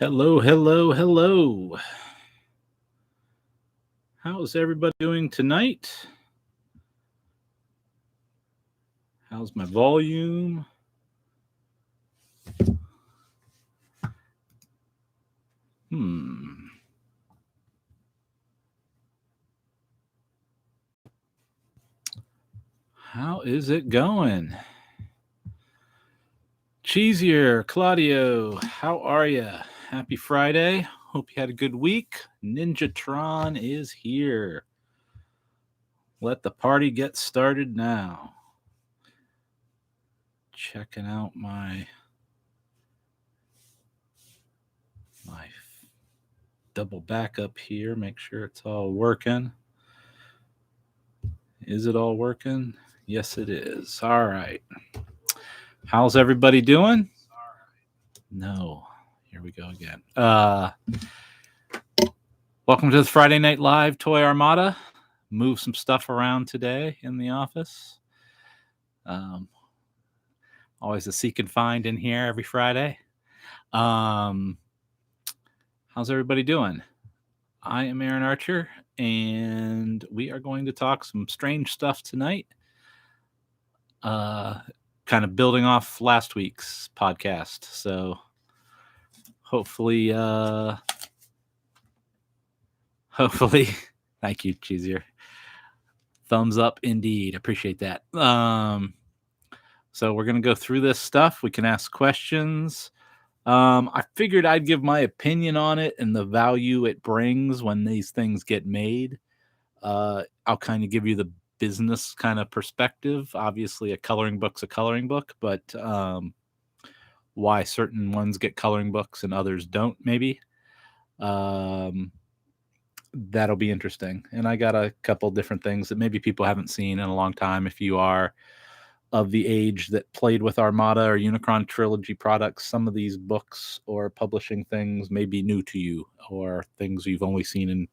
Hello, hello, hello. How's everybody doing tonight? How's my volume? How is it going? Cheesier, Claudio, how are you? Happy Friday. Hope you had a good week. Ninjatron is here. Let the party get started now. Checking out my double backup here. Make sure it's all working. Is it all working? Yes, it is. All right. How's everybody doing? No. Here we go again. Welcome to the Friday Night Live Toy Armada. Move some stuff around today in the office. Always a seek and find in here every Friday. How's everybody doing? I am Aaron Archer, and we are going to talk some strange stuff tonight. Kind of building off last week's podcast. So hopefully, thank you, Cheesier. Thumbs up indeed. Appreciate that. So we're going to go through this stuff. We can ask questions. I figured I'd give my opinion on it and the value it brings when these things get made. I'll kind of give you the business kind of perspective. Obviously, a coloring book's a coloring book, but why certain ones get coloring books and others don't, maybe. That'll be interesting. And I got a couple different things that maybe people haven't seen in a long time. If you are of the age that played with Armada or Unicron trilogy products, some of these books or publishing things may be new to you, or things you've only seen in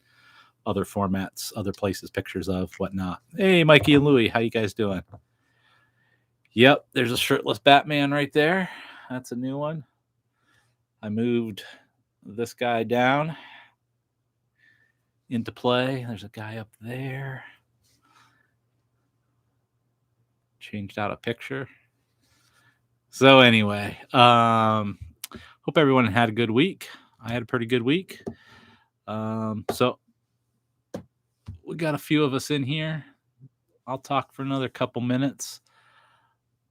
other formats, other places, pictures of, whatnot. Hey, Mikey and Louie, how you guys doing? Yep, there's a shirtless Batman right there. That's a new one. I moved this guy down into play. There's a guy up there. Changed out a picture. So anyway, hope everyone had a good week. I had a pretty good week. So we got a few of us in here. I'll talk for another couple minutes.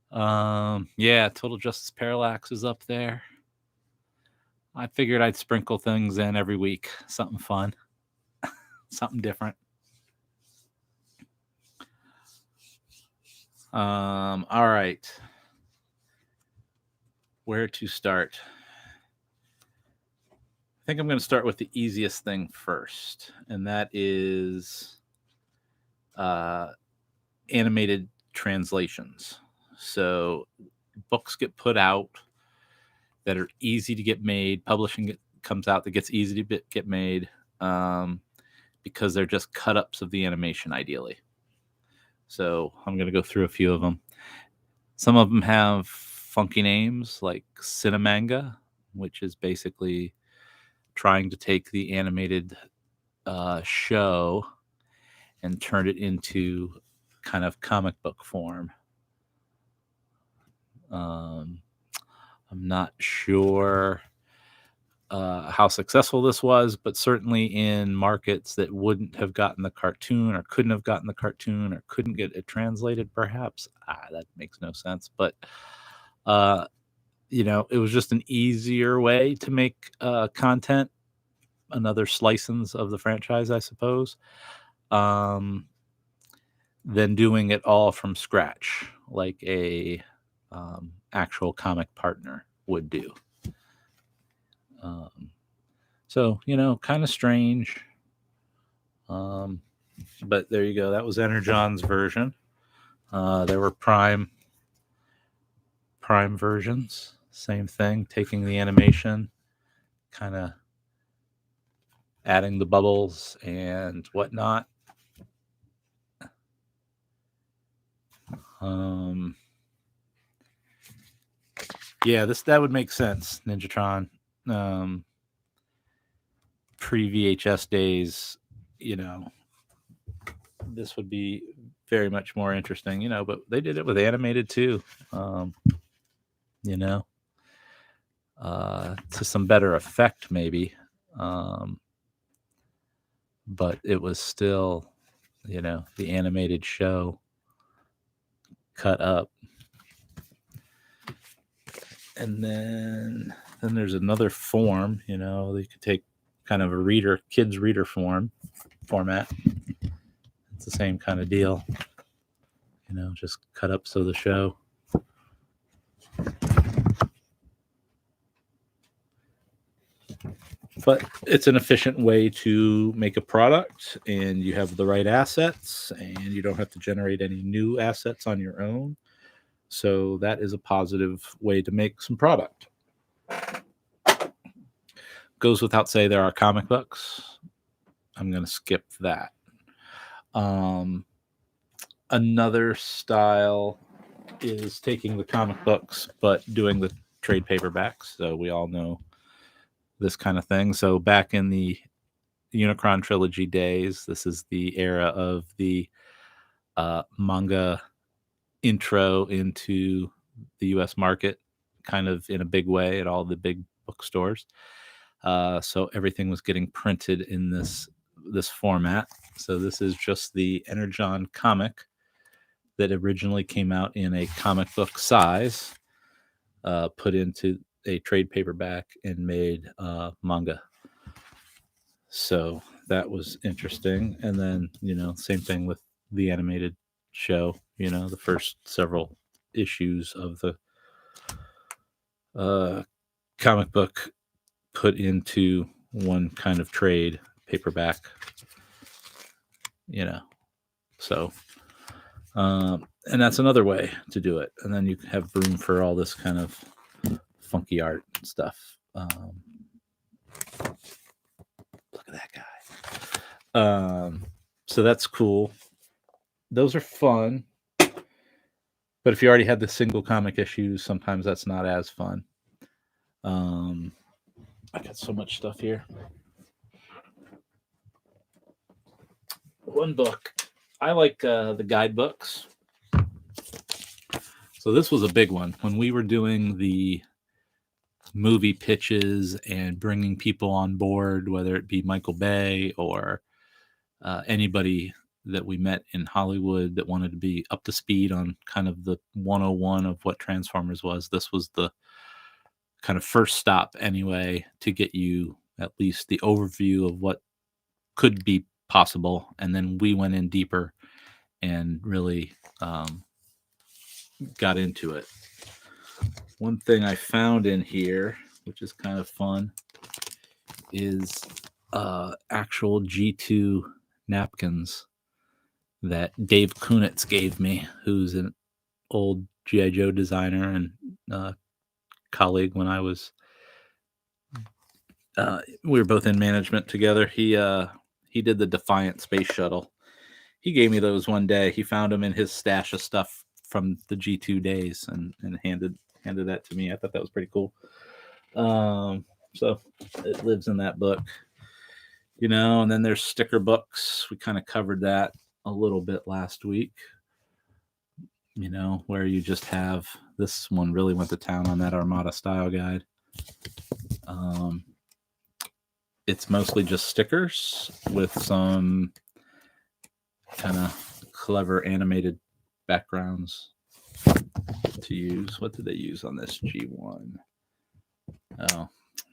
Yeah, Total Justice Parallax is up there. I figured I'd sprinkle things in every week. Something fun. Something different. All right. Where to start? I think I'm going to start with the easiest thing first, and that is animated translations. So books get put out that are easy to get made. Publishing comes out that gets easy to get made because they're just cut-ups of the animation, ideally. So I'm going to go through a few of them. Some of them have funky names like Cinemanga, which is basically trying to take the animated show and turn it into kind of comic book form. I'm not sure how successful this was, but certainly in markets that wouldn't have gotten the cartoon or couldn't have gotten the cartoon or couldn't get it translated, perhaps. That makes no sense. But, it was just an easier way to make content, another slices of the franchise, I suppose, than doing it all from scratch like a actual comic partner would do. So, kind of strange. But there you go. That was Energon's version. There were Prime versions. Same thing, taking the animation, kind of adding the bubbles and whatnot. Yeah, that would make sense, Ninjatron. pre-VHS days, this would be very much more interesting, but they did it with animated too, to some better effect maybe. But it was still, the animated show cut up. And then there's another form, they could take kind of a kids reader format. It's the same kind of deal, just cut up so the show. But it's an efficient way to make a product, and you have the right assets, and you don't have to generate any new assets on your own. So that is a positive way to make some product. Goes without say, there are comic books. I'm going to skip that. Another style is taking the comic books, but doing the trade paperbacks. So we all know this kind of thing. So back in the Unicron trilogy days, this is the era of the manga intro into the US market, kind of in a big way at all the big bookstores. So everything was getting printed in this format. So this is just the Energon comic that originally came out in a comic book size, put into a trade paperback and made manga. So that was interesting. And then, same thing with the animated show, the first several issues of the comic book put into one kind of trade paperback, so and that's another way to do it. And then you have room for all this kind of funky art stuff. Look at that guy. So that's cool. Those are fun. But if you already had the single comic issues, sometimes that's not as fun. I got so much stuff here. One book. I like the Guidebooks. So this was a big one. When we were doing the movie pitches and bringing people on board, whether it be Michael Bay or anybody that we met in Hollywood that wanted to be up to speed on kind of the 101 of what Transformers was, this was the kind of first stop anyway to get you at least the overview of what could be possible. And then we went in deeper and really got into it. One thing I found in here, which is kind of fun, is actual G2 napkins that Dave Kunitz gave me, who's an old G.I. Joe designer and colleague when I was we were both in management together. He did the Defiant space shuttle. He gave me those one day. He found them in his stash of stuff from the G2 days and handed that to me. I thought that was pretty cool. So it lives in that book, and then there's sticker books. We kind of covered that a little bit last week, where you just have, this one really went to town on that Armada style guide. It's mostly just stickers with some kind of clever animated backgrounds to use. What did they use on this G1? Oh,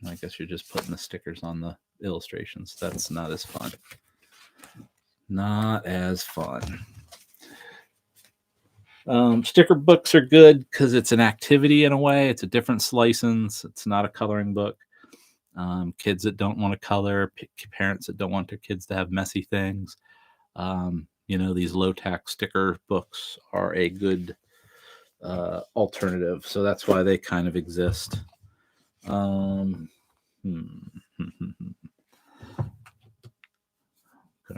I guess you're just putting the stickers on the illustrations. That's not as fun. Not as fun. Sticker books are good because it's an activity in a way. It's a different license. It's not a coloring book. Kids that don't want to color, parents that don't want their kids to have messy things. These low-tax sticker books are a good alternative. So that's why they kind of exist. Gonna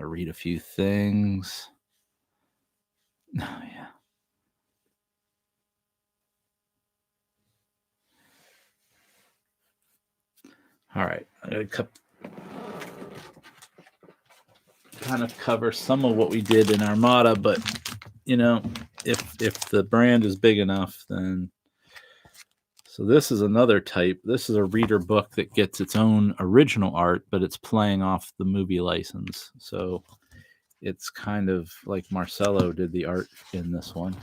read a few things. Oh, yeah. All right. I got a couple. kind of cover some of what we did in Armada, but you know, if the brand is big enough, then. So this is another type. This is a reader book that gets its own original art, but it's playing off the movie license. So it's kind of like Marcelo did the art in this one.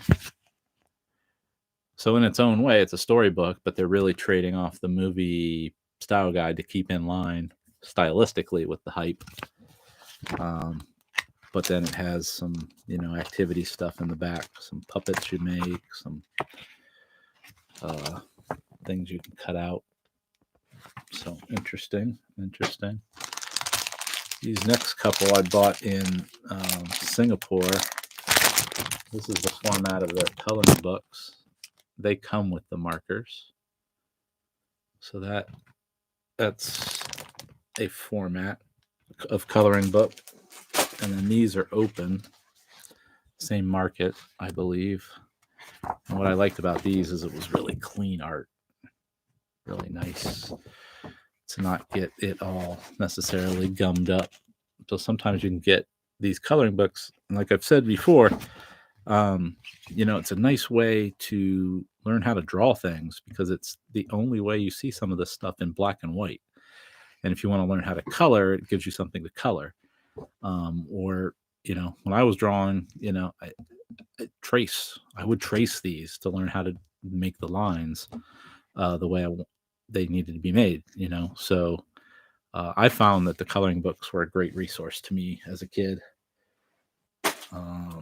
So in its own way, it's a storybook, but they're really trading off the movie style guide to keep in line stylistically with the hype. But then it has some, activity stuff in the back, some puppets you make, some things you can cut out. So interesting. These next couple I bought in Singapore. This is the format of their coloring books. They come with the markers. So that's a format of coloring book. And then these are open. Same market, I believe. And what I liked about these is it was really clean art. Really nice to not get it all necessarily gummed up. So sometimes you can get these coloring books, and like I've said before, it's a nice way to learn how to draw things because it's the only way you see some of this stuff in black and white. And if you want to learn how to color, it gives you something to color. Or when I was drawing, I would trace these to learn how to make the lines the way they needed to be made, So I found that the coloring books were a great resource to me as a kid. I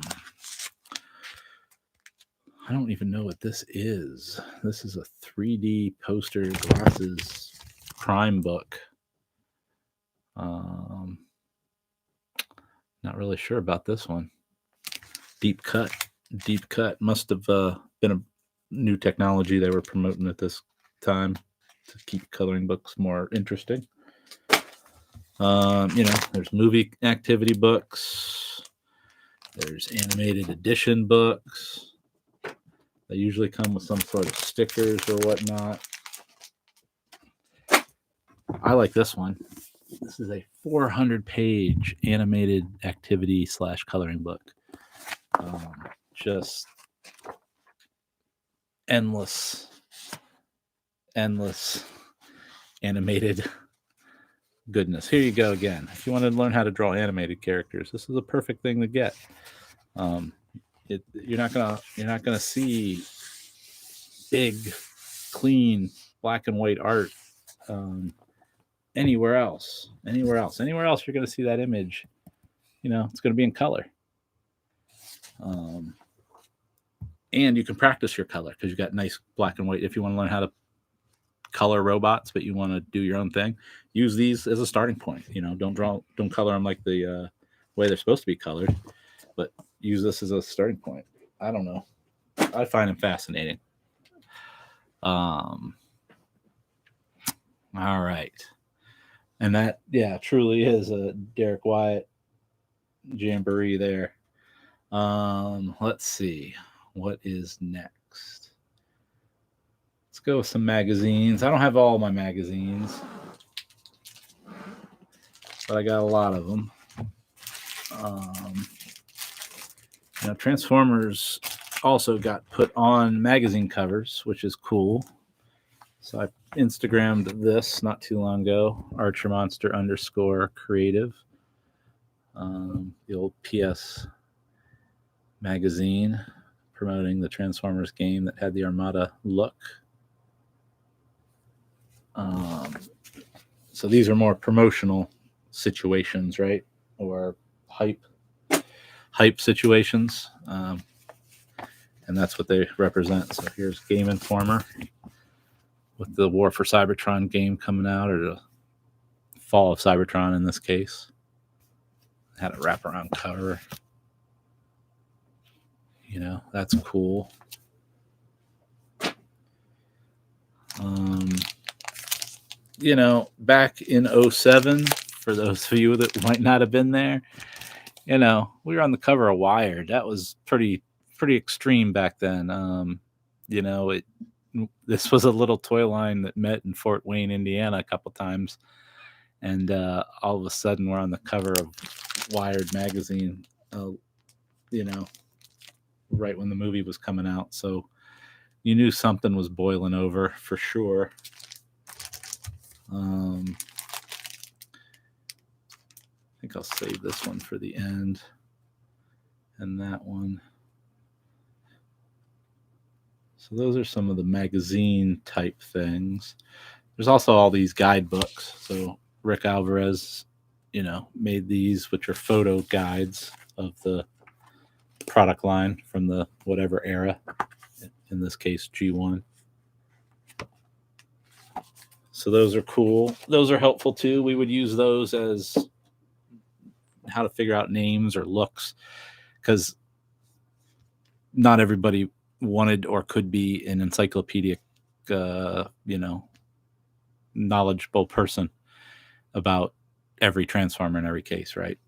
don't even know what this is. This is a 3D poster glasses crime book. Not really sure about this one. Deep cut must have been a new technology they were promoting at this time to keep coloring books more interesting. There's movie activity books. There's animated edition books. They usually come with some sort of stickers or whatnot. I like this one. This is a 400-page animated activity / coloring book. Just endless animated goodness. Here you go again. If you want to learn how to draw animated characters, this is a perfect thing to get. You're not gonna see big, clean black and white art anywhere else. Anywhere else you're gonna see that image. It's gonna be in color. And you can practice your color because you got nice black and white. If you want to learn how to color robots, but you want to do your own thing, use these as a starting point. Don't color them like the way they're supposed to be colored, but use this as a starting point. I don't know. I find them fascinating. All right. And that, truly is a Derek Wyatt jamboree there. Let's see. What is next? Let's go with some magazines. I don't have all my magazines, but I got a lot of them. Transformers also got put on magazine covers, which is cool. So I Instagrammed this not too long ago, @ArcherMonster_creative. The old PS magazine promoting the Transformers game that had the Armada look. So these are more promotional situations, right? Or hype situations. And that's what they represent. So here's Game Informer with the War for Cybertron game coming out, or the Fall of Cybertron in this case. Had a wraparound cover. That's cool. Back in 2007, for those of you that might not have been there, we were on the cover of Wired. That was pretty extreme back then. This was a little toy line that met in Fort Wayne, Indiana a couple times. And all of a sudden, we're on the cover of Wired magazine, you know, right when the movie was coming out. So you knew something was boiling over for sure. I think I'll save this one for the end, and that one. So those are some of the magazine type things. There's also all these guidebooks. So Rick Alvarez, you know, made these, which are photo guides of the product line from the whatever era, in this case G1. So those are cool. Those are helpful too. We would use those as how to figure out names or looks, because not everybody wanted or could be an encyclopedic, you know, knowledgeable person about every Transformer in every case, right?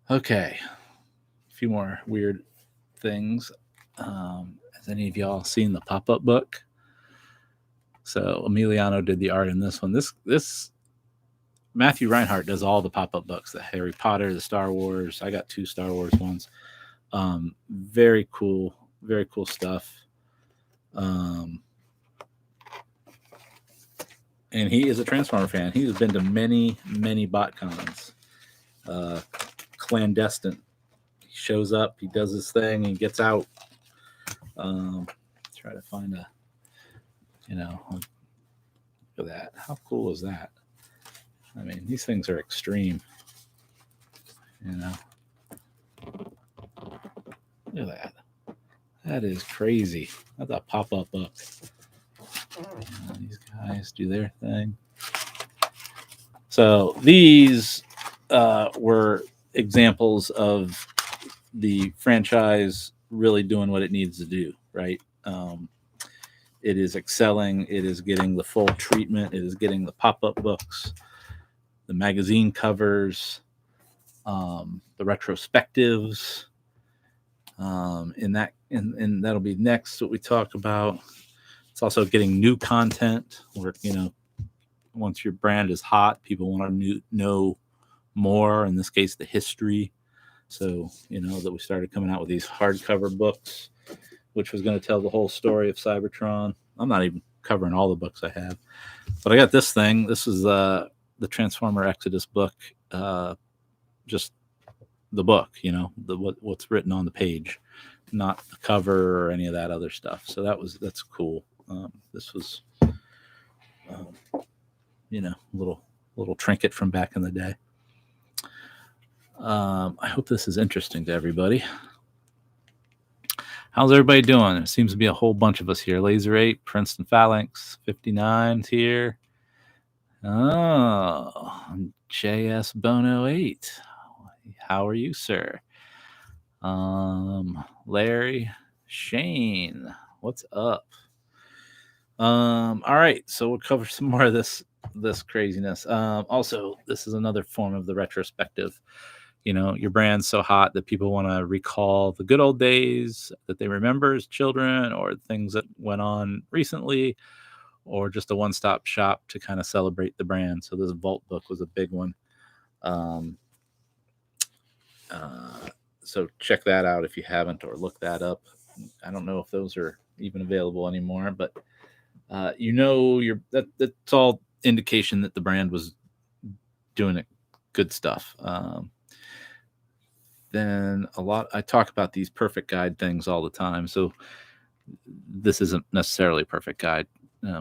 Okay, a few more weird things. Has any of y'all seen the pop-up book? So Emiliano did the art in this one. This Matthew Reinhardt does all the pop-up books, the Harry Potter, the Star Wars. I got 2 Star Wars ones. Very cool stuff. And he is a Transformer fan. He has been to many BotCons. Clandestine. He shows up, he does his thing, and gets out. Try to find a, you know, look at that. How cool is that? I mean, these things are extreme. You know, look at that. That is crazy. That's a pop-up book. These guys do their thing. So these were examples of the franchise really doing what it needs to do, right? It is excelling. It is getting the full treatment. It is getting the pop-up books, the magazine covers, the retrospectives. And that'll be next what we talk about. It's also getting new content where, you know, once your brand is hot, people want to know more, in this case, the history. So, you know, that we started coming out with these hardcover books, which was going to tell the whole story of Cybertron. I'm not even covering all the books I have, but I got this thing. This is the Transformer Exodus book, just the book, you know, what's written on the page, not the cover or any of that other stuff. So that's cool. This was, you know, little trinket from back in the day. I hope this is interesting to everybody. How's everybody doing? There seems to be a whole bunch of us here. Laser 8, Princeton Phalanx, 59's here. Oh, JS Bono 8. How are you, sir? Larry, Shane, what's up? All right, so we'll cover some more of this craziness. Also, this is another form of the retrospective. You know, your brand's so hot that people want to recall the good old days that they remember as children, or things that went on recently, or just a one-stop shop to kind of celebrate the brand. So this vault book was a big one. So check that out if you haven't, or look that up. I don't know if those are even available anymore, but you know, that's all indication that the brand was doing it good stuff. Then I talk about these perfect guide things all the time. So this isn't necessarily a perfect guide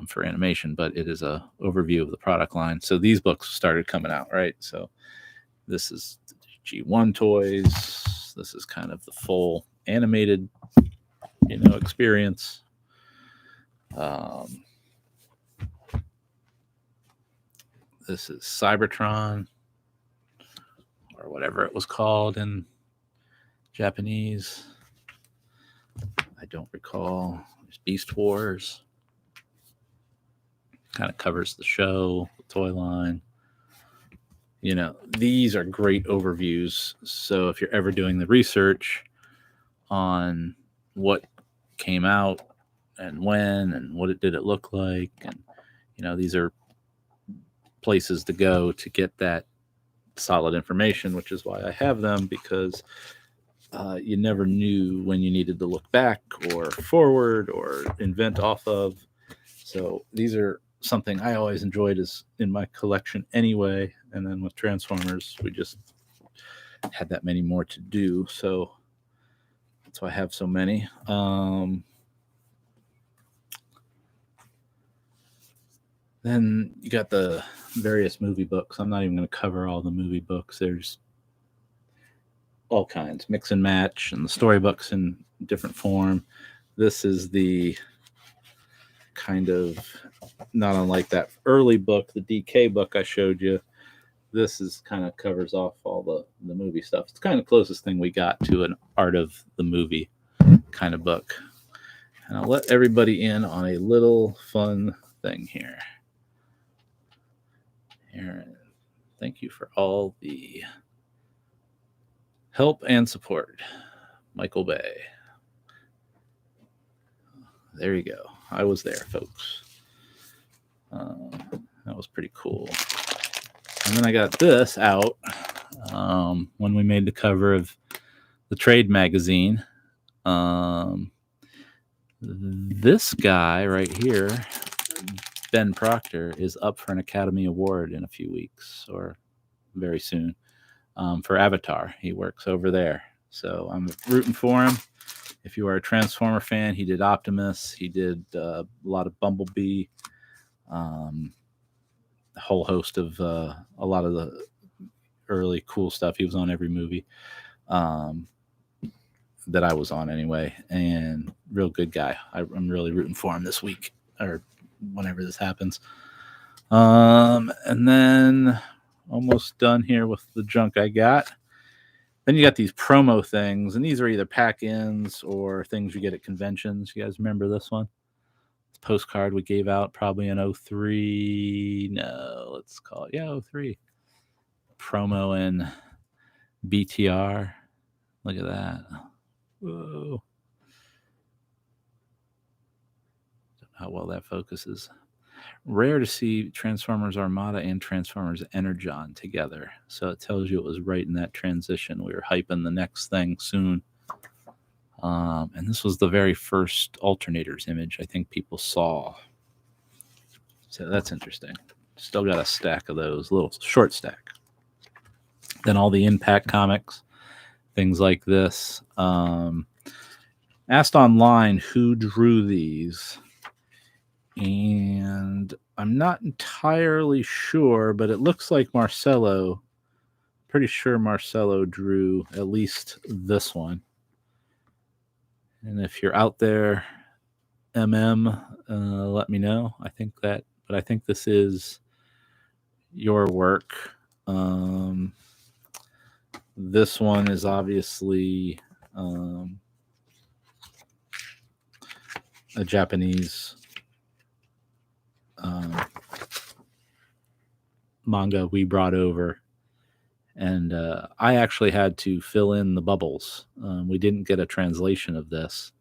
for animation, but it is a overview of the product line. So these books started coming out, right? So this is G1 toys. This is kind of the full animated, you know, experience. This is Cybertron, or whatever it was called in Japanese. I don't recall. There's Beast Wars. Kind of covers the show, the toy line. You know, these are great overviews. So if you're ever doing the research on what came out and when and what did it look like, and, you know, these are places to go to get that solid information, which is why I have them, because you never knew when you needed to look back or forward or invent off of. So these are something I always enjoyed as in my collection anyway. And then with Transformers, we just had that many more to do. So that's why I have so many. Then you got the various movie books. I'm not even going to cover all the movie books. There's all kinds, mix and match, and the storybooks in different form. This is the kind of not unlike that early book, the DK book I showed you. This is kind of covers off all the movie stuff. It's kind of closest thing we got to an art of the movie kind of book. And I'll let everybody in on a little fun thing here. Thank you for all the help and support, Michael Bay. There you go. I was there, folks. That was pretty cool. And then I got this out when we made the cover of the trade magazine. This guy right here, Ben Proctor, is up for an Academy Award in a few weeks or very soon for Avatar. He works over there. So I'm rooting for him. If you are a Transformer fan, he did Optimus. He did a lot of Bumblebee. A whole host of a lot of the early cool stuff. He was on every movie that I was on anyway. And real good guy. I'm really rooting for him this week or whenever this happens. And then almost done here with the junk I got. Then you got these promo things, and these are either pack-ins or things you get at conventions. You guys remember this one? This postcard we gave out probably in 03. No, let's call it, 03. Promo in BTR. Look at that. Whoa. Don't know how well that focuses. Rare to see Transformers Armada and Transformers Energon together. So it tells you it was right in that transition. We were hyping the next thing soon. And this was the very first Alternators image I think people saw. So that's interesting. Still got a stack of those, a little short stack. Then all the Impact comics, things like this. Asked online who drew these. And I'm not entirely sure, but it looks like Marcelo. Pretty sure Marcelo drew at least this one. And if you're out there, let me know. I think this is your work. This one is obviously a Japanese manga we brought over, and I actually had to fill in the bubbles. We didn't get a translation of this,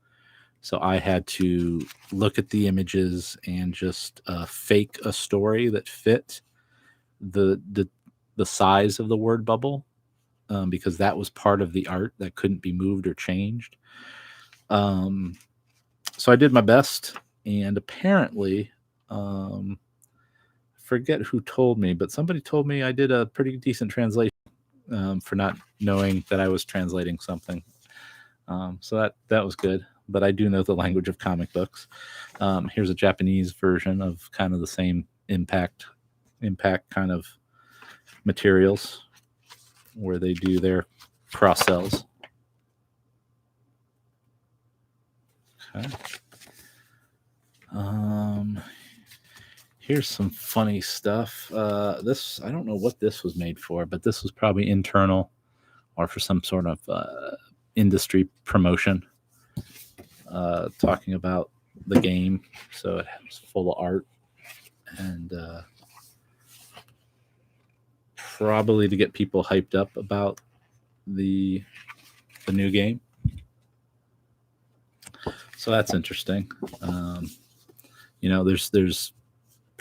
so I had to look at the images and just fake a story that fit the size of the word bubble, because that was part of the art that couldn't be moved or changed. So I did my best, and apparently forget who told me, but somebody told me I did a pretty decent translation for not knowing that I was translating something. So that was good, but I do know the language of comic books. Here's a Japanese version of kind of the same impact kind of materials where they do their cross cells. Okay. Here's some funny stuff. This, I don't know what this was made for, but this was probably internal or for some sort of industry promotion, talking about the game. So it was full of art and probably to get people hyped up about the new game. So that's interesting. There's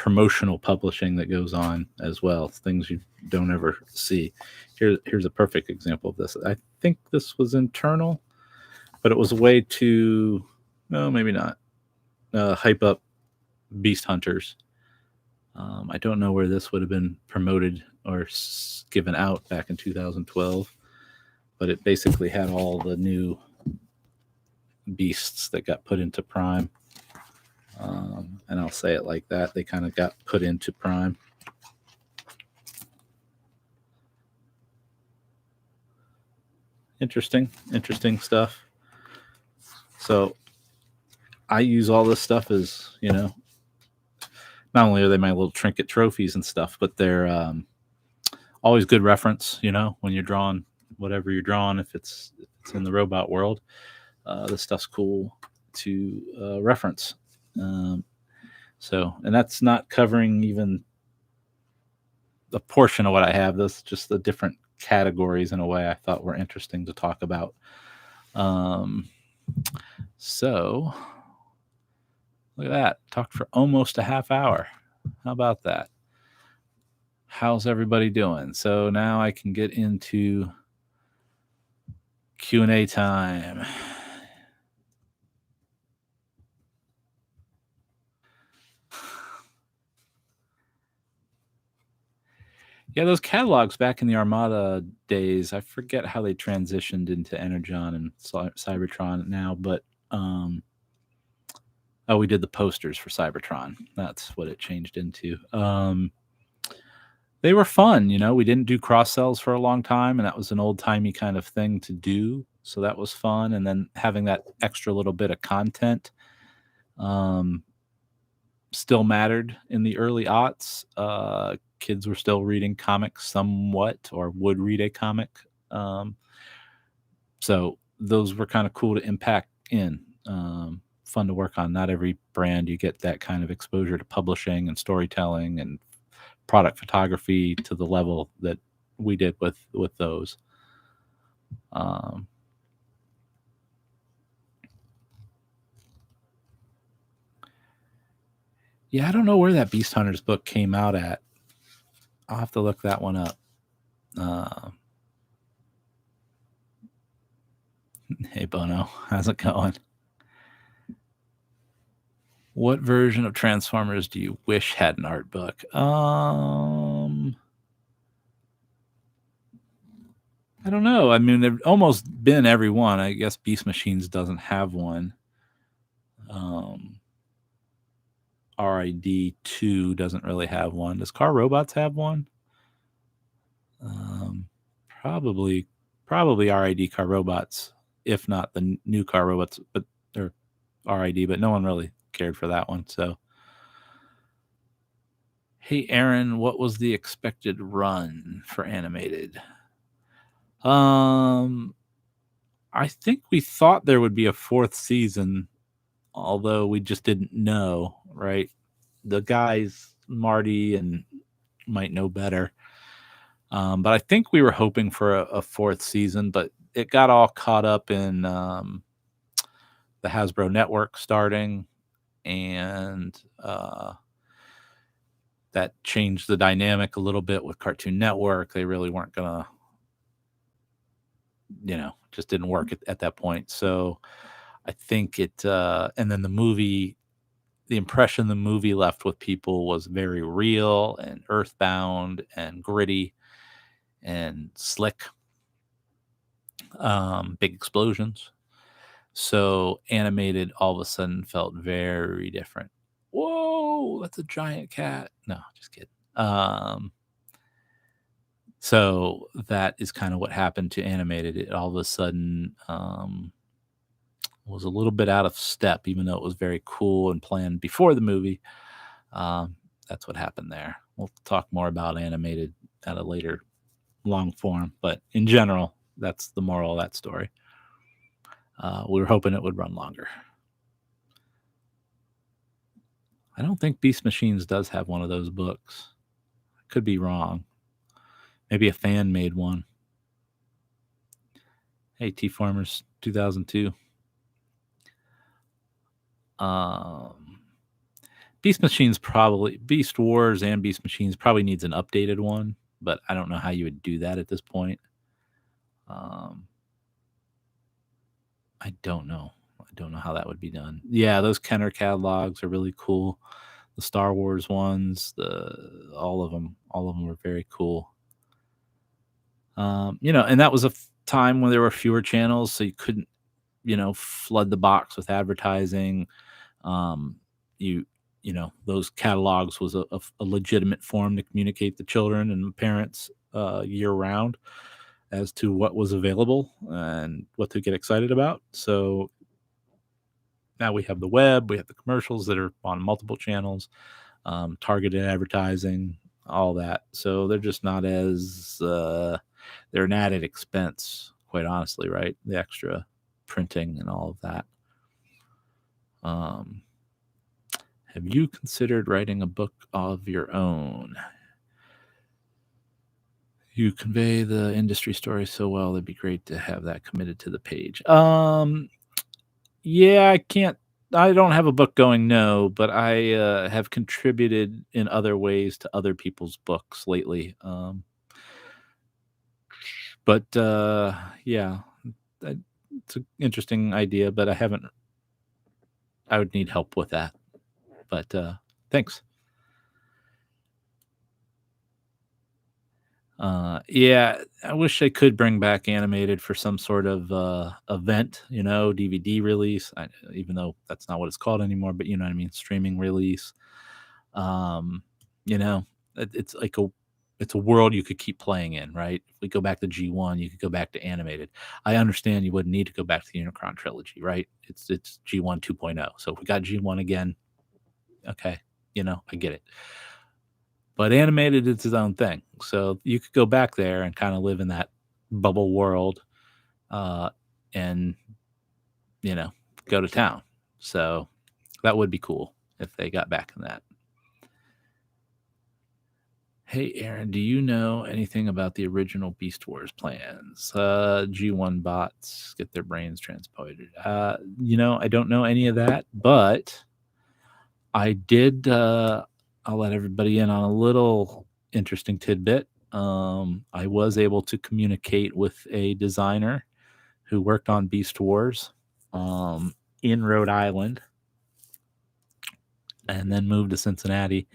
promotional publishing that goes on as well, things you don't ever see. Here's a perfect example of this. I think this was internal, but it was a way to, no, maybe not, hype up Beast Hunters. I don't know where this would have been promoted or given out back in 2012, but it basically had all the new beasts that got put into Prime. And I'll say it like that. They kind of got put into Prime. Interesting stuff. So I use all this stuff as, you know, not only are they my little trinket trophies and stuff, but they're always good reference, you know, when you're drawing whatever you're drawing. If it's in the robot world, this stuff's cool to reference. So, and that's not covering even a portion of what I have. That's just the different categories in a way I thought were interesting to talk about. So look at that. Talked for almost a half hour. How about that? How's everybody doing? So now I can get into Q&A time. Yeah, those catalogs back in the Armada days, I forget how they transitioned into Energon and Cybertron now, but we did the posters for Cybertron. That's what it changed into. They were fun, you know. We didn't do cross sells for a long time, and that was an old-timey kind of thing to do, so that was fun. And then having that extra little bit of content still mattered in the early aughts. Kids were still reading comics somewhat, or would read a comic. So those were kind of cool to impact in. Fun to work on. Not every brand you get that kind of exposure to publishing and storytelling and product photography to the level that we did with those. Yeah, I don't know where that Beast Hunters book came out at. I'll have to look that one up. Hey, Bono. How's it going? What version of Transformers do you wish had an art book? I don't know. I mean, they've almost been every one. I guess Beast Machines doesn't have one. RID 2 doesn't really have one. Does Car Robots have one? Probably RID Car Robots, if not the new Car Robots, but or RID, but no one really cared for that one. So, hey, Aaron, what was the expected run for animated? I think we thought there would be a fourth season, although we just didn't know, right? The guys, Marty and might know better. But I think we were hoping for a fourth season, but it got all caught up in the Hasbro network starting, and that changed the dynamic a little bit with Cartoon Network. They really weren't going to, you know, just didn't work at that point. So I think it, and then the movie, the impression the movie left with people was very real and earthbound and gritty and slick, big explosions. So animated all of a sudden felt very different. Whoa, that's a giant cat. No, just kidding. So that is kind of what happened to animated. It all of a sudden was a little bit out of step, even though it was very cool and planned before the movie. That's what happened there. We'll talk more about animated at a later long form, but in general, that's the moral of that story. We were hoping it would run longer. I don't think Beast Machines does have one of those books. I could be wrong. Maybe a fan made one. Hey, T-Farmers 2002. Beast Wars and Beast Machines probably needs an updated one, but I don't know how you would do that at this point. I don't know. I don't know how that would be done. Yeah, those Kenner catalogs are really cool. The Star Wars ones, all of them were very cool. And that was a time when there were fewer channels, so you couldn't, flood the box with advertising. Those catalogs was a legitimate form to communicate to children and parents year round as to what was available and what to get excited about. So now we have the web, we have the commercials that are on multiple channels, targeted advertising, all that. So they're just not as they're an added expense, quite honestly, right? The extra printing and all of that. Have you considered writing a book of your own? You convey the industry story so well, it'd be great to have that committed to the page. Yeah, I don't have a book going, no, but I have contributed in other ways to other people's books lately. Yeah, it's an interesting idea, but I would need help with that. But thanks. Yeah, I wish I could bring back animated for some sort of event, DVD release. Even though that's not what it's called anymore, but you know what I mean, streaming release. Um, it's like it's a world you could keep playing in, right? If we go back to G1, you could go back to animated. I understand you wouldn't need to go back to the Unicron trilogy, right? It's G1 2.0. So if we got G1 again, okay, I get it. But animated, it's its own thing. So you could go back there and kind of live in that bubble world, and go to town. So that would be cool if they got back in that. Hey, Aaron, do you know anything about the original Beast Wars plans? G1 bots get their brains transported. I don't know any of that, but I did. I'll let everybody in on a little interesting tidbit. I was able to communicate with a designer who worked on Beast Wars in Rhode Island and then moved to Cincinnati.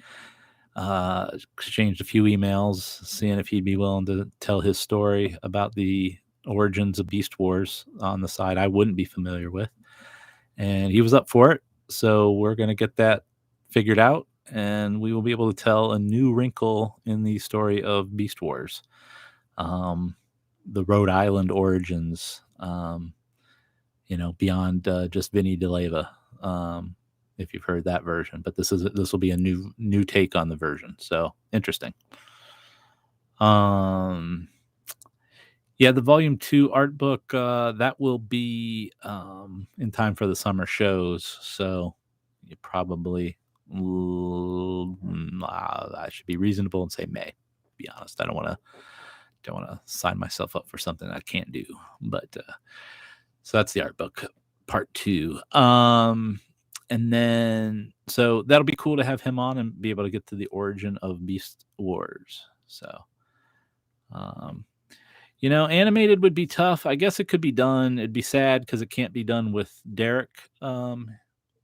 Exchanged a few emails, seeing if he'd be willing to tell his story about the origins of Beast Wars on the side I wouldn't be familiar with. And he was up for it. So we're going to get that figured out, and we will be able to tell a new wrinkle in the story of Beast Wars. The Rhode Island origins, beyond just Vinny DeLeva, if you've heard that version. But this will be a new take on the version. So interesting. Yeah, the Volume 2 art book, that will be in time for the summer shows. So you probably, I should be reasonable and say May. To be honest, I don't want to sign myself up for something I can't do. But so that's the art book part 2. And then so that'll be cool to have him on and be able to get to the origin of Beast Wars. So animated would be tough. I guess it could be done. It'd be sad because it can't be done with Derek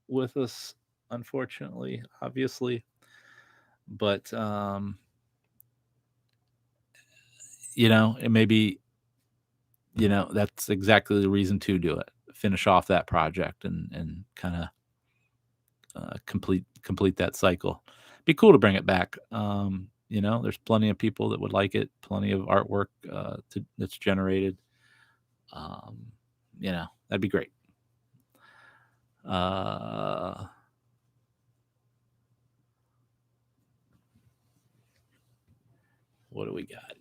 with us, unfortunately, obviously. But it may be, that's exactly the reason to do it. Finish off that project and kind of complete that cycle. Be cool to bring it back. There's plenty of people that would like it, plenty of artwork that's generated. That'd be great. What do we got?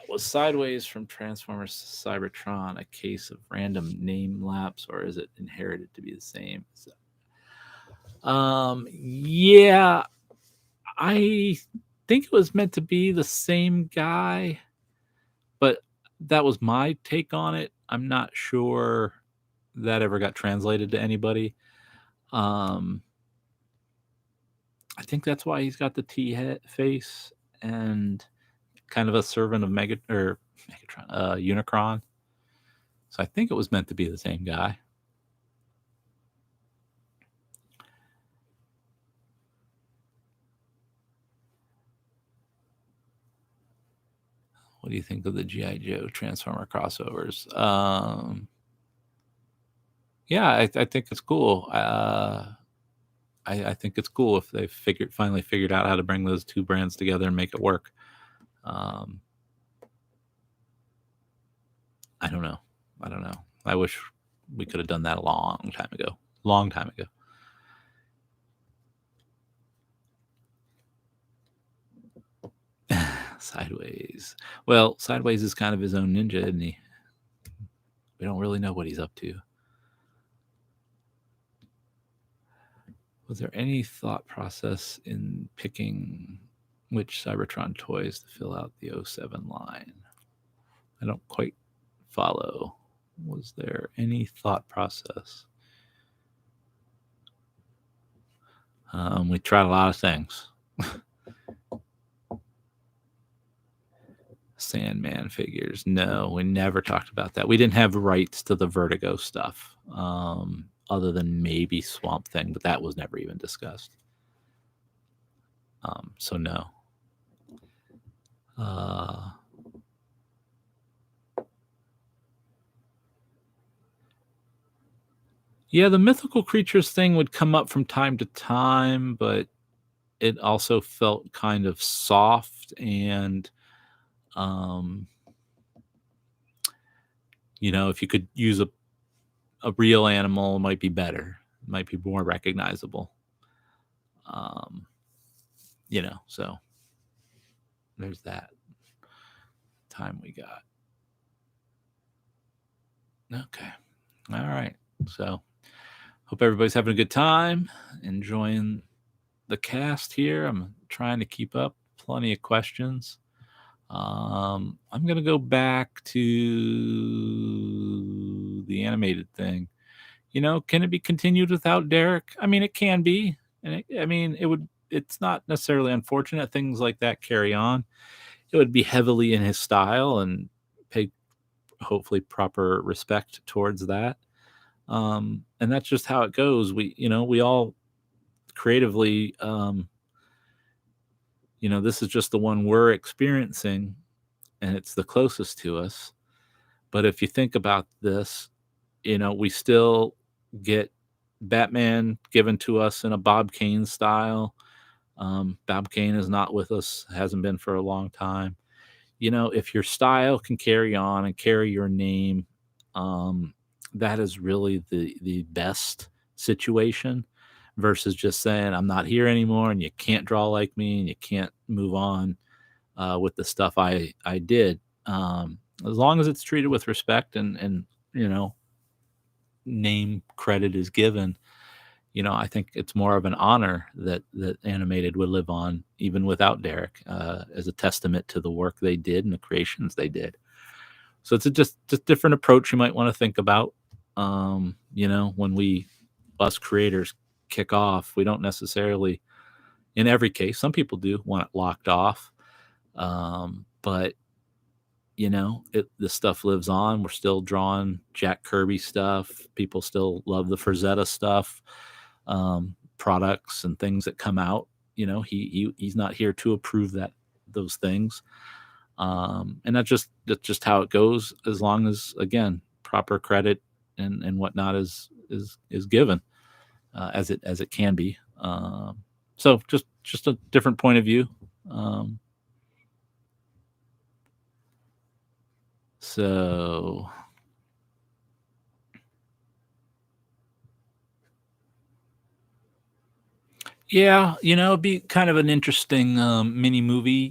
Was Sideways from Transformers Cybertron a case of random name lapse, or is it inherited to be the same? Yeah, I think it was meant to be the same guy, but that was my take on it. I'm not sure that ever got translated to anybody. I think that's why he's got the T head face and kind of a servant of Megatron, Unicron. So I think it was meant to be the same guy. What do you think of the G.I. Joe Transformer crossovers? Yeah, I think it's cool. I think it's cool if they finally figured out how to bring those two brands together and make it work. I don't know. I wish we could have done that a long time ago. Sideways. Well, Sideways is kind of his own ninja, isn't he? We don't really know what he's up to. Was there any thought process in picking which Cybertron toys to fill out the 07 line? I don't quite follow. Was there any thought process? We tried a lot of things. Sandman figures. No, we never talked about that. We didn't have rights to the Vertigo stuff, other than maybe Swamp Thing, but that was never even discussed. So no. Yeah, the mythical creatures thing would come up from time to time, but it also felt kind of soft and if you could use a real animal, it might be better. It might be more recognizable. So there's that time we got. Okay. All right. So hope everybody's having a good time, enjoying the cast here. I'm trying to keep up. Plenty of questions. I'm going to go back to the animated thing. Can it be continued without Derek? I mean, it can be. And it's not necessarily unfortunate. Things like that carry on. It would be heavily in his style and pay hopefully proper respect towards that. And that's just how it goes. We all creatively, this is just the one we're experiencing and it's the closest to us. But if you think about this, we still get Batman given to us in a Bob Kane style. Bob Kane is not with us, hasn't been for a long time. If your style can carry on and carry your name, that is really the best situation versus just saying, I'm not here anymore and you can't draw like me and you can't move on with the stuff I did. As long as it's treated with respect and name credit is given, I think it's more of an honor that animated would live on even without Derek, as a testament to the work they did and the creations they did. So it's just a different approach you might want to think about. When us creators kick off, we don't necessarily, in every case, some people do want it locked off. But the stuff lives on. We're still drawing Jack Kirby stuff. People still love the Frazetta stuff, products and things that come out. He's not here to approve those things. And that's just how it goes, as long as, again, proper credit and whatnot is given, as it can be. So just a different point of view. So yeah, it'd be kind of an interesting mini movie,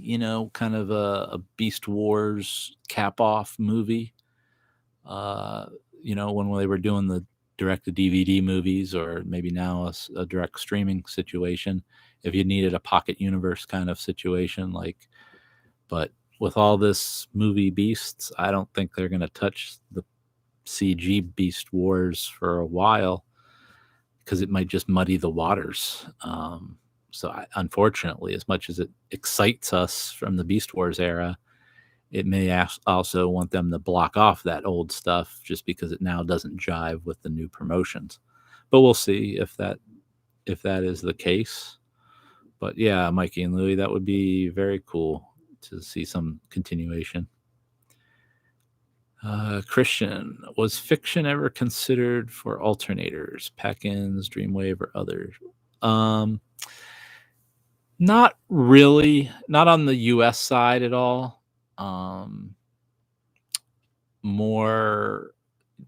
kind of a Beast Wars cap off movie. When they were doing the direct to DVD movies, or maybe now a direct streaming situation, if you needed a pocket universe kind of situation, but with all this movie Beasts, I don't think they're going to touch the CG Beast Wars for a while, because it might just muddy the waters. So unfortunately, as much as it excites us from the Beast Wars era, it may also want them to block off that old stuff just because it now doesn't jive with the new promotions. But we'll see if that is the case. But yeah, Mikey and Louie, that would be very cool to see some continuation. Christian, was fiction ever considered for alternators, pack-ins, Dreamwave, or others? Not really. Not on the US side at all. More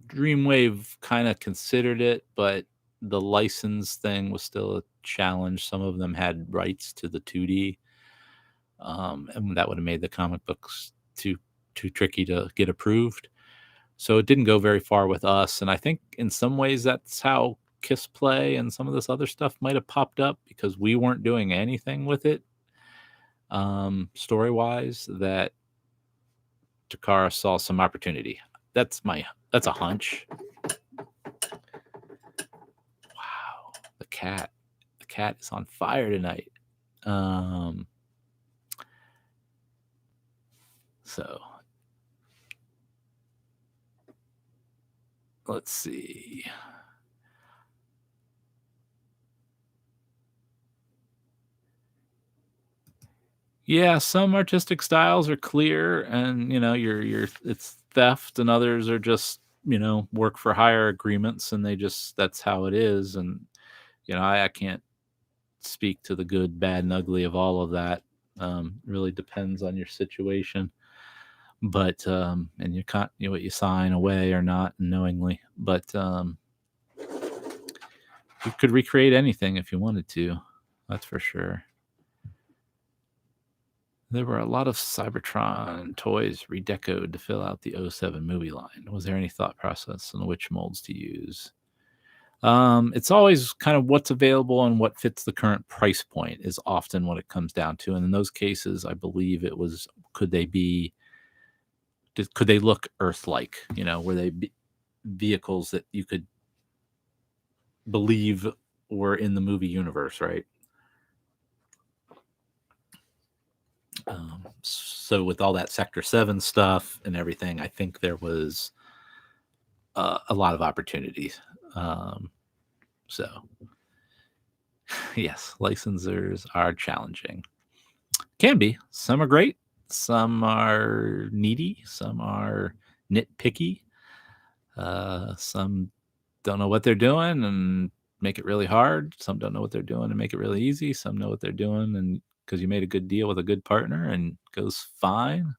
Dreamwave kind of considered it, but the license thing was still a challenge. Some of them had rights to the 2D, and that would have made the comic books too tricky to get approved. So it didn't go very far with us. And I think in some ways that's how Kiss Play and some of this other stuff might have popped up, because we weren't doing anything with it story-wise, that Takara saw some opportunity. That's a hunch. Wow, the cat is on fire tonight. So let's see. Yeah, some artistic styles are clear, and it's theft, and others are just work for hire agreements, and that's how it is. And I can't speak to the good, bad, and ugly of all of that. Really depends on your situation, but and you can't what you sign away or not knowingly, but you could recreate anything if you wanted to. That's for sure. There were a lot of Cybertron toys redecoed to fill out the 07 movie line. Was there any thought process on which molds to use? It's always kind of what's available and what fits the current price point is often what it comes down to. And in those cases, I believe it was, could they look Earth-like? Were they vehicles that you could believe were in the movie universe, right? So with all that Sector 7 stuff and everything, I think there was a lot of opportunities. So yes, licensors are challenging. Can be. Some are great. Some are needy. Some are nitpicky. Some don't know what they're doing and make it really hard. Some don't know what they're doing and make it really easy. Some know what they're doing, and because you made a good deal with a good partner, and it goes fine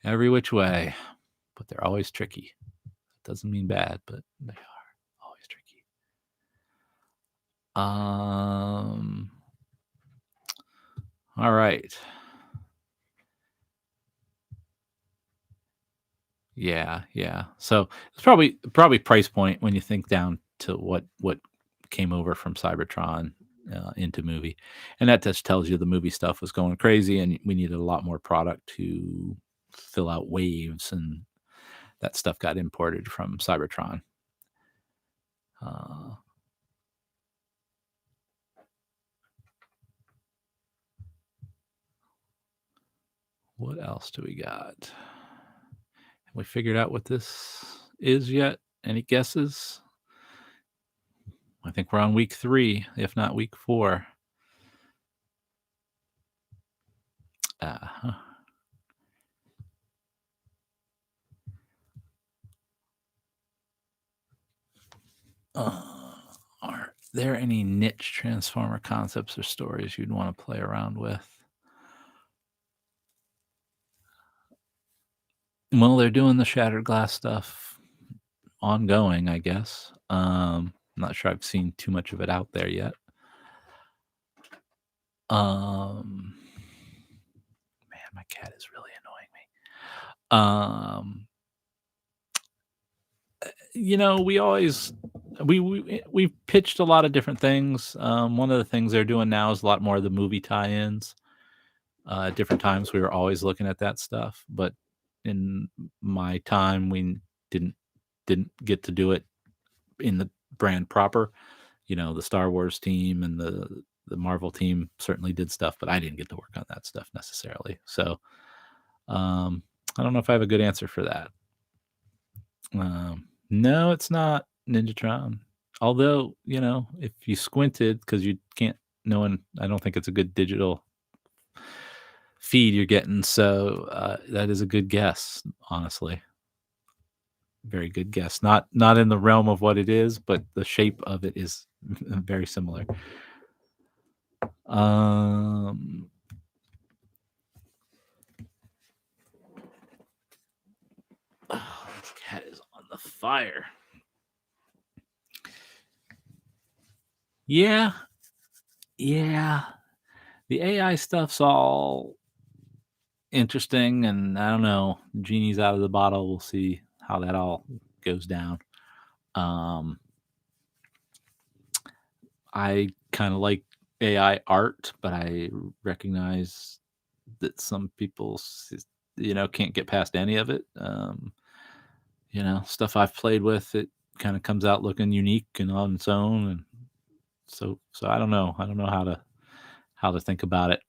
every which way. But they're always tricky. Doesn't mean bad, but they are always tricky. All right. Yeah. So it's probably price point when you think down to what came over from Cybertron into movie, and that just tells you the movie stuff was going crazy, and we needed a lot more product to fill out waves, and that stuff got imported from Cybertron. What else do we got? Have we figured out what this is yet? Any guesses? I think we're on week 3, if not week 4. Are there any niche Transformer concepts or stories you'd want to play around with? Well, they're doing the Shattered Glass stuff ongoing, I guess. I'm not sure I've seen too much of it out there yet. Man, my cat is really annoying me. We pitched a lot of different things. One of the things they're doing now is a lot more of the movie tie-ins. At different times, we were always looking at that stuff, but in my time, we didn't get to do it in the brand proper. The Star Wars team and the the Marvel team certainly did stuff, but I didn't get to work on that stuff necessarily. So I don't know if I have a good answer for that. No, it's not Ninjatron. Although, if you squinted, because you can't, I don't think it's a good digital feed you're getting. So that is a good guess, honestly. Very good guess. Not in the realm of what it is, but the shape of it is very similar. This cat is on the fire. Yeah. The AI stuff's all interesting, and I don't know. Genie's out of the bottle. We'll see how that all goes down. I kind of like AI art, but I recognize that some people, can't get past any of it. Stuff I've played with, it kind of comes out looking unique and on its own, and so I don't know. I don't know how to think about it.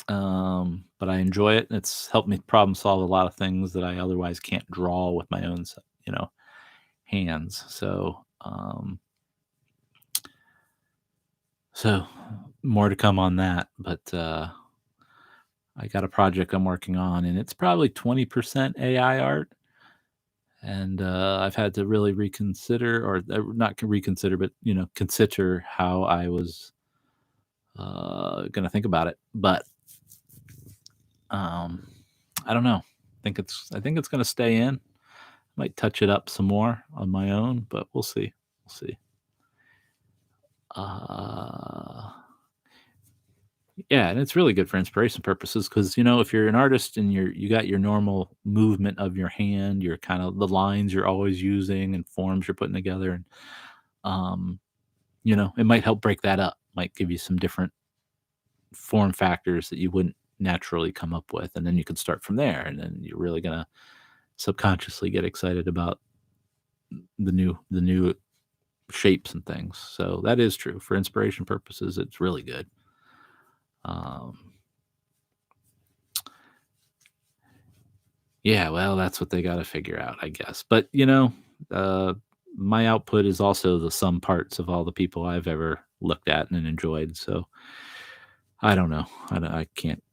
But I enjoy it, and it's helped me problem solve a lot of things that I otherwise can't draw with my own, hands. So more to come on that, but I got a project I'm working on, and it's probably 20% AI art. And I've had to really reconsider, or not reconsider, but consider how I was going to think about it. But I don't know. I think it's going to stay in. Might touch it up some more on my own, but we'll see. Yeah, and it's really good for inspiration purposes, because if you're an artist and you got your normal movement of your hand, your kind of the lines you're always using and forms you're putting together, and it might help break that up. Might give you some different form factors that you wouldn't naturally come up with, and then you can start from there, and then you're really gonna subconsciously get excited about the new shapes and things. So that is true for inspiration purposes. It's really good. Yeah, well, that's what they got to figure out, I guess. But my output is also the sum parts of all the people I've ever looked at and enjoyed. So I don't know. I can't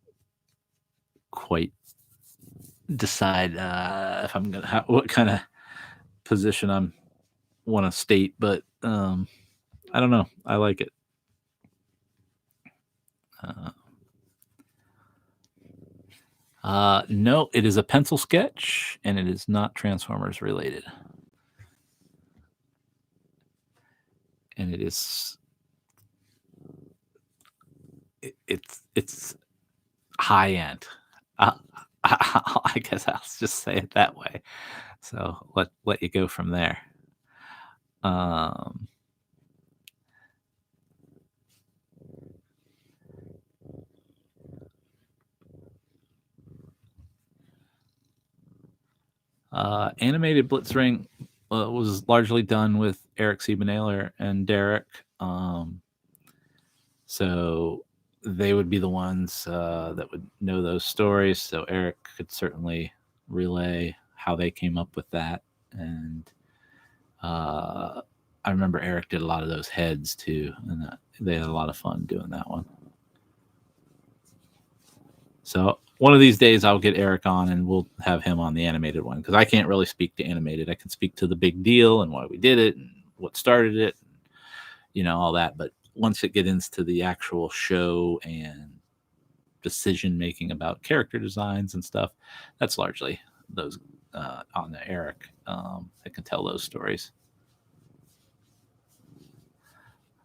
quite decide if I'm gonna what kind of position I'm want to state, but I don't know. I like it. No, it is a pencil sketch, and it is not Transformers related. And it is it's high end. I guess I'll just say it that way. So let you go from there. Animated Blitzring was largely done with Eric Siebenahler and Derek. So they would be the ones that would know those stories. So Eric could certainly relay how they came up with that. And I remember Eric did a lot of those heads too, and they had a lot of fun doing that one. So one of these days I'll get Eric on, and we'll have him on the animated one, because I can't really speak to animated. I can speak to the big deal and why we did it and what started it, and, all that. But once it gets into the actual show and decision making about character designs and stuff, that's largely those on the Eric that can tell those stories.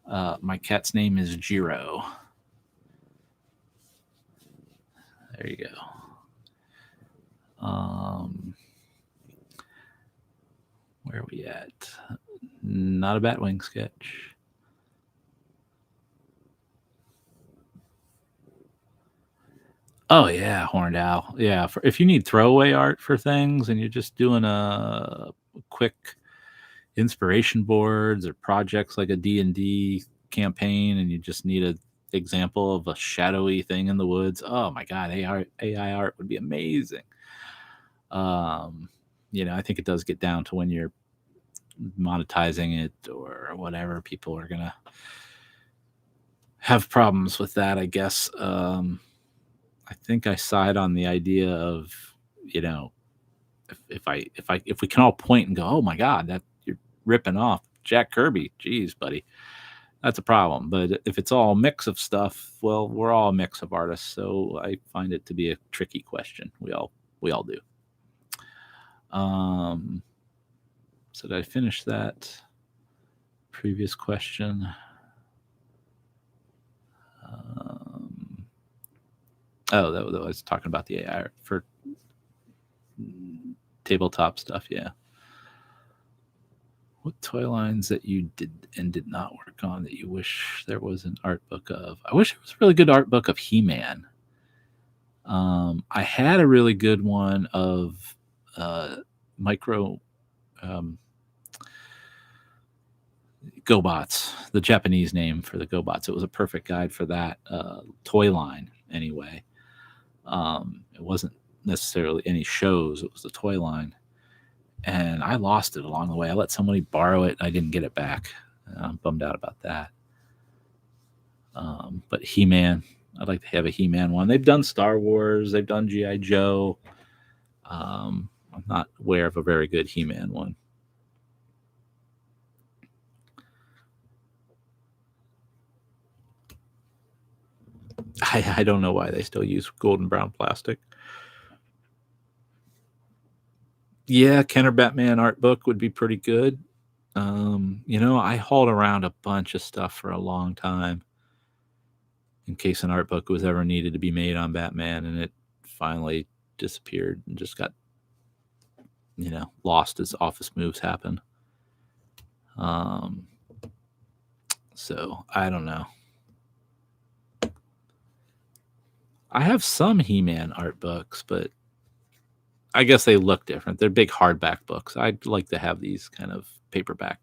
My cat's name is Jiro. There you go. Where are we at? Not a Batwing sketch. Oh yeah, Horned Owl. Yeah, if you need throwaway art for things and you're just doing a quick inspiration boards or projects like a D&D campaign, and you just need example of a shadowy thing in the woods, oh my God, AI art would be amazing. I think it does get down to when you're monetizing it or whatever, people are gonna have problems with that, I guess. I think I side on the idea of, if we can all point and go, oh my God, that you're ripping off Jack Kirby, geez, buddy, that's a problem. But if it's all a mix of stuff, well, we're all a mix of artists, so I find it to be a tricky question. We all do. So did I finish that previous question? That was talking about the AI for tabletop stuff. Yeah. What toy lines that you did and did not work on that you wish there was an art book of? I wish there was a really good art book of He-Man. I had a really good one of micro GoBots, the Japanese name for the GoBots. It was a perfect guide for that toy line anyway. It wasn't necessarily any shows. It was the toy line. And I lost it along the way. I let somebody borrow it. I didn't get it back. I'm bummed out about that. But He-Man, I'd like to have a He-Man one. They've done Star Wars. They've done G.I. Joe. I'm not aware of a very good He-Man one. I don't know why they still use golden brown plastic. Yeah, Kenner Batman art book would be pretty good. I hauled around a bunch of stuff for a long time in case an art book was ever needed to be made on Batman, and it finally disappeared and just got, lost as office moves happen. So I don't know. I have some He-Man art books, but I guess they look different. They're big hardback books. I'd like to have these kind of paperback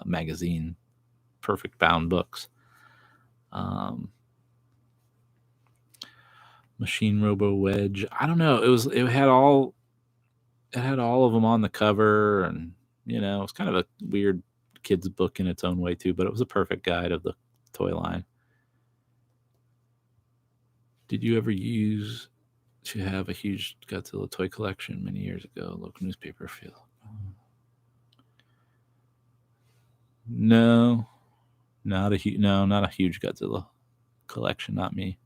magazine, perfect bound books. Machine Robo Wedge. I don't know. It had all of them on the cover, and it was kind of a weird kid's book in its own way too. But it was a perfect guide of the toy line. Did you ever use to have a huge Godzilla toy collection many years ago? Local newspaper feel. No, not a huge Godzilla collection. Not me.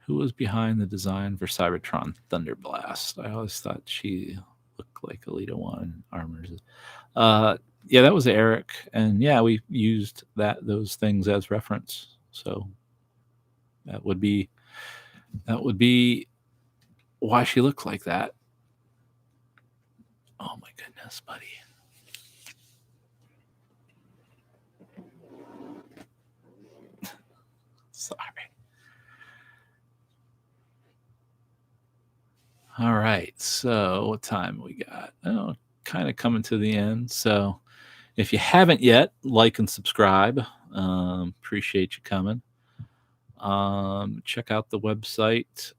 Who was behind the design for Cybertron Thunderblast? I always thought she looked like Alita 1 armors. Yeah, that was Eric, and yeah, we used those things as reference. So that would be why she looked like that. Oh my goodness, buddy. Sorry. All right, so what time we got? Oh, kind of coming to the end. So if you haven't yet, like and subscribe. Appreciate you coming. Check out the website,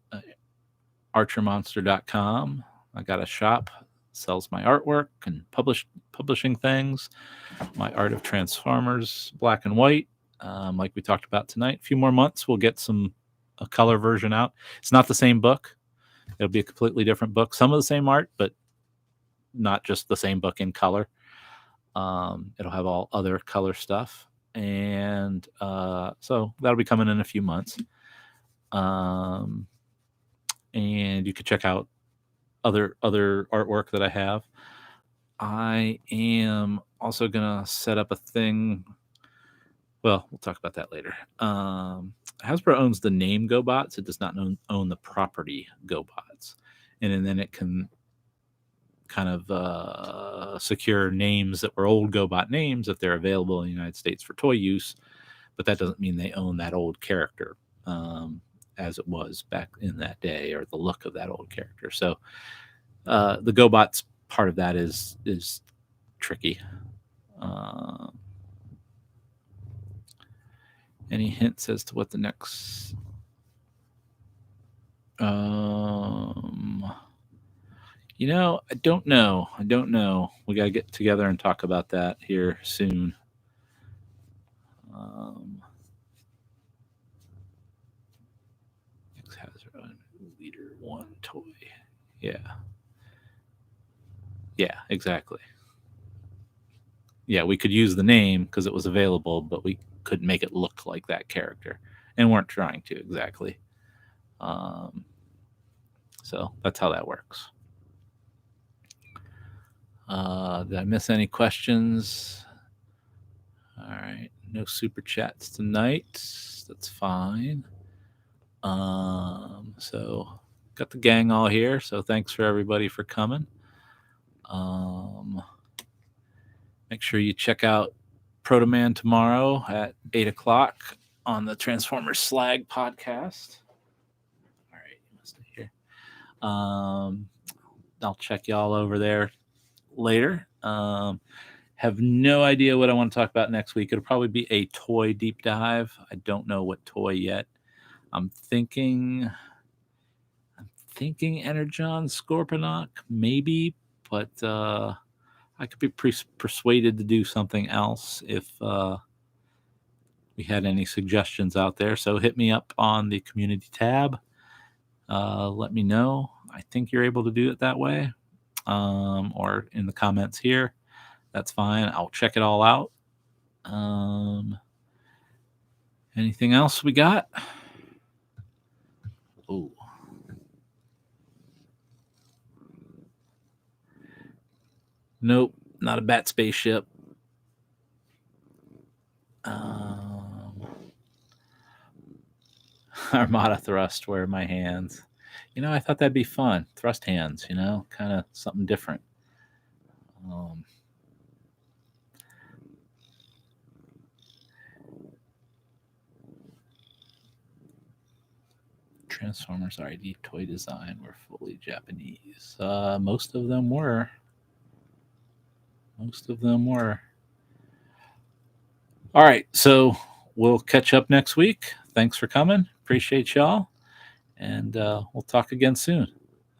archermonster.com. I got a shop, sells my artwork and publishing things. My Art of Transformers, black and white. Like we talked about tonight. A few more months, we'll get a color version out. It's not the same book. It'll be a completely different book. Some of the same art, but not just the same book in color. It'll have all other color stuff. And so that'll be coming in a few months. And you could check out other artwork that I have. I am also going to set up a thing. Well, we'll talk about that later. Hasbro owns the name GoBots. It does not own the property GoBots. And then it can kind of secure names that were old GoBot names if they're available in the United States for toy use, but that doesn't mean they own that old character as it was back in that day, or the look of that old character. So the GoBots part of that is tricky. Any hints as to what the next? I don't know. We got to get together and talk about that here soon. Hasbro Leader 1 toy. Yeah, exactly. Yeah, we could use the name because it was available, but we couldn't make it look like that character, and weren't trying to exactly. So that's how that works. Did I miss any questions? All right, no super chats tonight. That's fine. So got the gang all here. So thanks for everybody for coming. Make sure you check out Protoman tomorrow at 8:00 on the Transformers Slag podcast. All right, you must be here. I'll check y'all over there later. Have no idea what I want to talk about next week. It'll probably be a toy deep dive. I don't know what toy yet. I'm thinking Energon Scorponok, maybe, but I could be persuaded to do something else if we had any suggestions out there. So hit me up on the community tab. Let me know. I think you're able to do it that way, or in the comments here. That's fine. I'll check it all out. Anything else we got? Oh. Nope, not a bat spaceship. Armada thrust, where are my hands? I thought that'd be fun. Thrust hands, kind of something different. Transformers RD toy design were fully Japanese. Most of them were. All right, so we'll catch up next week. Thanks for coming. Appreciate y'all. And we'll talk again soon.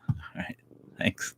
All right, thanks.